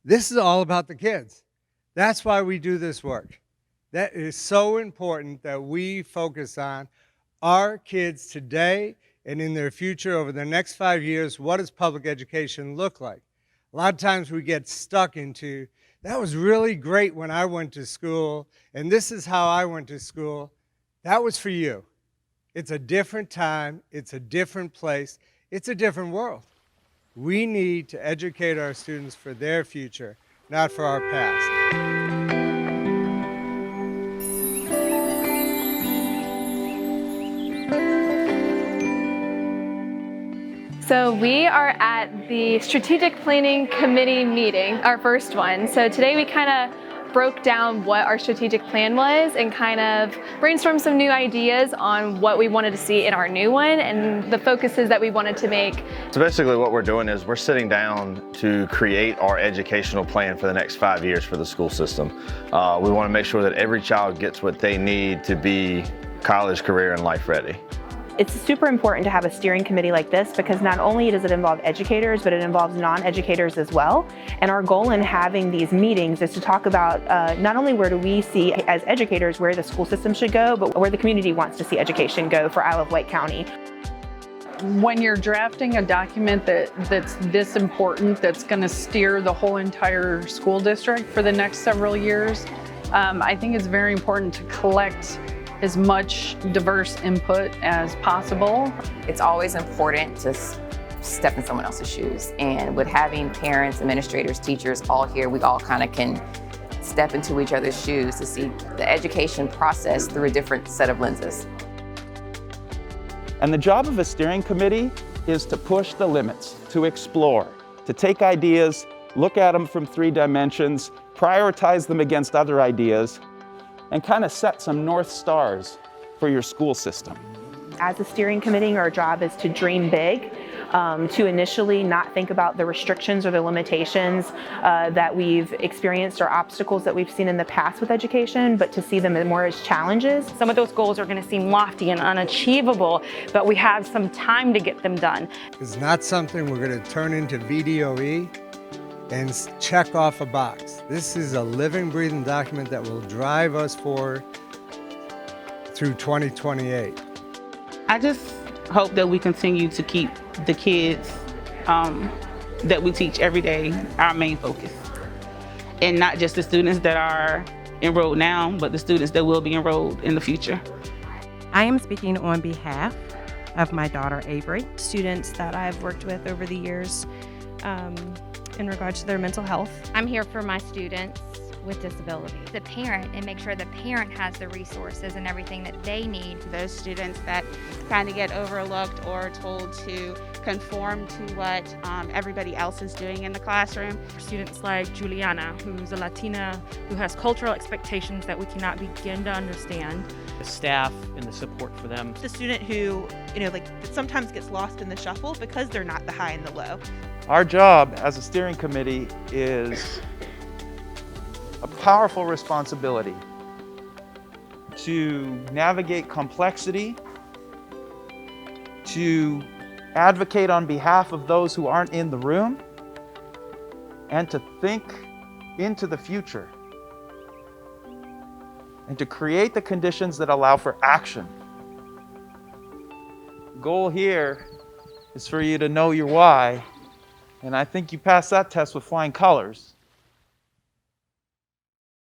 This is all about the kids. That's why we do this work. That is so important that we focus on our kids today and in their future over the next 5 years. What does public education look like? A lot of times we get stuck into, that was really great when I went to school, and this is how I went to school. That was for you. It's a different time, it's a different place, it's a different world. We need to educate our students for their future, not for our past. So we are at the Strategic Planning Committee meeting, our first one. So today we kind of broke down what our strategic plan was and kind of brainstormed some new ideas on what we wanted to see in our new one and the focuses that we wanted to make. So basically what we're doing is we're sitting down to create our educational plan for the next 5 years for the school system. We want to make sure that every child gets what they need to be college, career, and life ready. It's super important to have a steering committee like this because not only does it involve educators, but it involves non-educators as well. And our goal in having these meetings is to talk about not only where do we see as educators where the school system should go, but where the community wants to see education go for I Love Wight County. When you're drafting a document that's this important, that's going to steer the whole entire school district for the next several years, I think it's very important to collect as much diverse input as possible. It's always important to step in someone else's shoes. And with having parents, administrators, teachers all here, we all kind of can step into each other's shoes to see the education process through a different set of lenses. And the job of a steering committee is to push the limits, to explore, to take ideas, look at them from 3 dimensions, prioritize them against other ideas, and kind of set some North Stars for your school system. As a steering committee, our job is to dream big, to initially not think about the restrictions or the limitations that we've experienced or obstacles that we've seen in the past with education, but to see them more as challenges. Some of those goals are going to seem lofty and unachievable, but we have some time to get them done. It's not something we're going to turn into VDOE and check off a box. This is a living, breathing document that will drive us forward through 2028. I just hope that we continue to keep the kids that we teach every day our main focus. And not just the students that are enrolled now, but the students that will be enrolled in the future. I am speaking on behalf of my daughter, Avery. Students that I've worked with over the years in regards to their mental health. I'm here for my students with disabilities. The parent, and make sure the parent has the resources and everything that they need. Those students that kind of get overlooked or told to conform to what everybody else is doing in the classroom. Students like Juliana, who's a Latina, who has cultural expectations that we cannot begin to understand. The staff and the support for them. The student who, sometimes gets lost in the shuffle because they're not the high and the low. Our job as a steering committee is a powerful responsibility to navigate complexity, to advocate on behalf of those who aren't in the room, and to think into the future, and to create the conditions that allow for action. The goal here is for you to know your why, and I think you pass that test with flying colors.